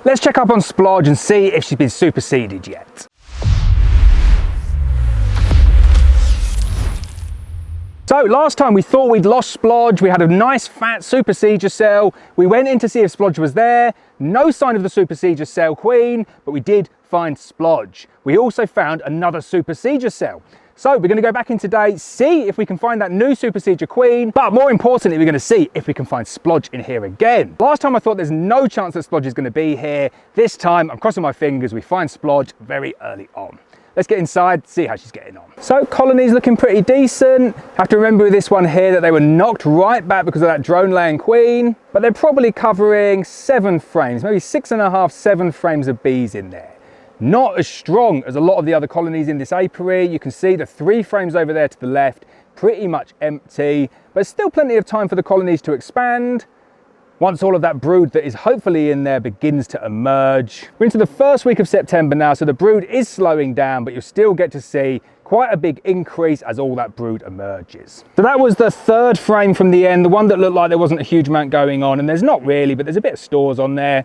let's check up on Splodge and see if she's been superseded yet. So last time we thought we'd lost Splodge. We had a nice fat supersedure cell. We went in to see if Splodge was there. No sign of the supersedure cell queen, but we did find Splodge. We also found another supersedure cell. So we're going to go back in today, see if we can find that new supersedure queen, but more importantly, we're going to see if we can find Splodge in here again. Last time I thought there's no chance that Splodge is going to be here. This time, I'm crossing my fingers, we find Splodge very early on. Let's get inside, see how she's getting on. So colony's looking pretty decent. Have to remember with this one here that they were knocked right back because of that drone laying queen, but they're probably covering 7 frames, maybe 6.5, 7 frames of bees in there. Not as strong as a lot of the other colonies in this apiary. You can see the 3 frames over there to the left, pretty much empty, but still plenty of time for the colonies to expand. Once all of that brood that is hopefully in there begins to emerge. We're into the first week of September now, so the brood is slowing down, but you'll still get to see quite a big increase as all that brood emerges. So that was the 3rd frame from the end, the one that looked like there wasn't a huge amount going on, and there's not really, but there's a bit of stores on there.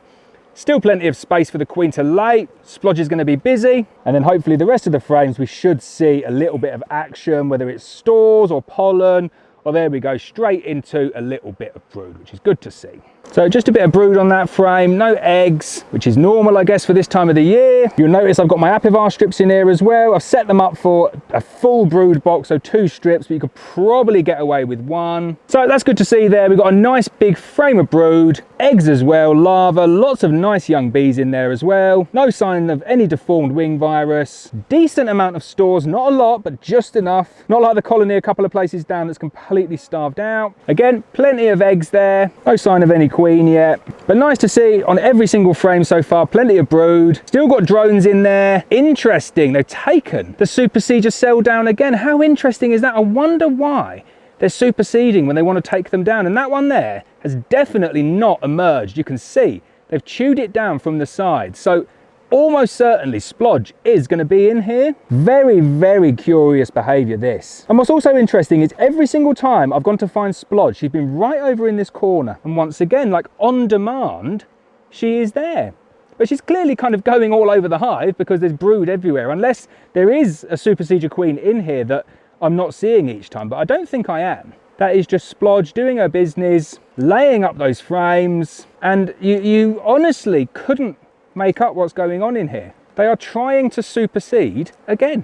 Still plenty of space for the queen to lay. Splodge is going to be busy, and then hopefully the rest of the frames we should see a little bit of action, whether it's stores or pollen, or there we go, straight into a little bit of brood, which is good to see. So just a bit of brood on that frame, no eggs, which is normal, I guess, for this time of the year. You'll notice I've got my apivar strips in here as well. I've set them up for a full brood box, so 2 strips, but you could probably get away with 1. So that's good to see there. We've got a nice big frame of brood, eggs as well, larvae, lots of nice young bees in there as well. No sign of any deformed wing virus. Decent amount of stores, not a lot, but just enough. Not like the colony a couple of places down that's completely starved out. Again, plenty of eggs there. No sign of any queen yet, but nice to see on every single frame so far, plenty of brood. Still got drones in there. Interesting, they've taken the supersedure cell down again. How interesting is that? I wonder why they're superseding when they want to take them down. And that one there has definitely not emerged. You can see they've chewed it down from the side. So almost certainly Splodge is going to be in here. Very, very curious behaviour this. And what's also interesting is every single time I've gone to find Splodge, she's been right over in this corner. And once again, like on demand, she is there. But she's clearly kind of going all over the hive because there's brood everywhere, unless there is a supersedure queen in here that I'm not seeing each time, but I don't think I am. That is just Splodge doing her business, laying up those frames, and you honestly couldn't make up what's going on in here. They are trying to supersede again,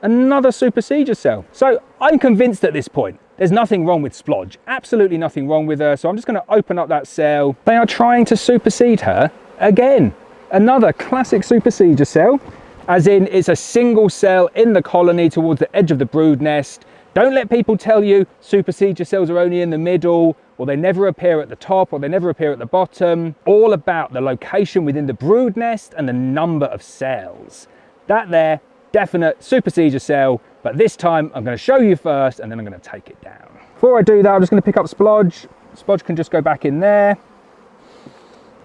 another supersedure cell. So I'm convinced at this point there's nothing wrong with Splodge, absolutely nothing wrong with her. So I'm just going to open up that cell. They are trying to supersede her again, another classic supersedure cell, as in it's a single cell in the colony towards the edge of the brood nest. Don't let people tell you supersedure cells are only in the middle, or they never appear at the top, or they never appear at the bottom. All about the location within the brood nest and the number of cells. That there, definite supersedure cell, but this time I'm going to show you first and then I'm going to take it down. Before I do that, I'm just going to pick up Splodge. Splodge can just go back in there.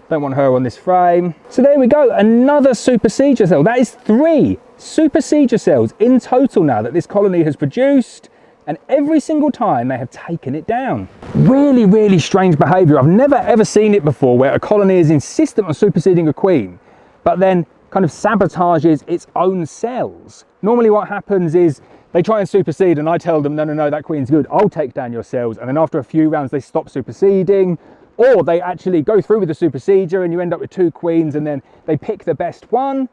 Don't want her on this frame. So there we go, another supersedure cell. That is 3 supersedure cells in total now that this colony has produced. And every single time they have taken it down. Really, really strange behaviour. I've never ever seen it before where a colony is insistent on superseding a queen, but then kind of sabotages its own cells. Normally what happens is they try and supersede and I tell them, no, that queen's good, I'll take down your cells. And then after a few rounds they stop superseding, or they actually go through with the supersedure and you end up with 2 queens and then they pick the best one.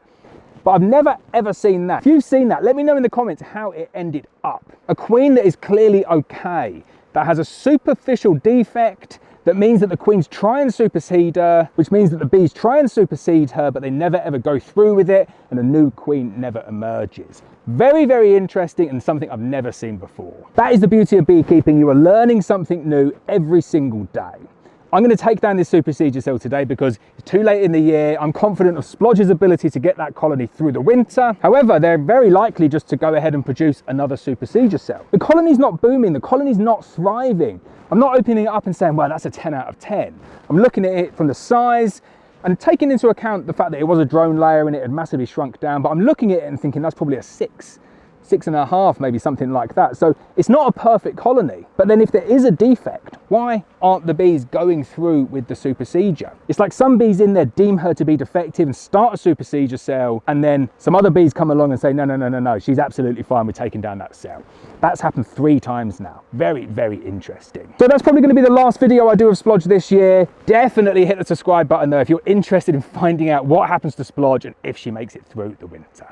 But I've never ever seen that. If you've seen that, let me know in the comments how it ended up. A queen that is clearly okay, that has a superficial defect, that means that the queens try and supersede her, which means that the bees try and supersede her, but they never ever go through with it, and a new queen never emerges. Very, very interesting and something I've never seen before. That is the beauty of beekeeping. You are learning something new every single day. I'm going to take down this supersedure cell today because it's too late in the year. I'm confident of Splodge's ability to get that colony through the winter. However, they're very likely just to go ahead and produce another supersedure cell. The colony's not booming, the colony's not thriving. I'm not opening it up and saying, well, that's a 10 out of 10. I'm looking at it from the size and taking into account the fact that it was a drone layer and it had massively shrunk down, but I'm looking at it and thinking that's probably a 6. 6.5, maybe something like that. So it's not a perfect colony. But then if there is a defect, why aren't the bees going through with the supersedure? It's like some bees in there deem her to be defective and start a supersedure cell, and then some other bees come along and say, no, no, no, no, no, she's absolutely fine with taking down that cell. That's happened 3 times now. Very, very interesting. So that's probably going to be the last video I do of splodge this year. Definitely hit the subscribe button though if you're interested in finding out what happens to splodge and if she makes it through the winter.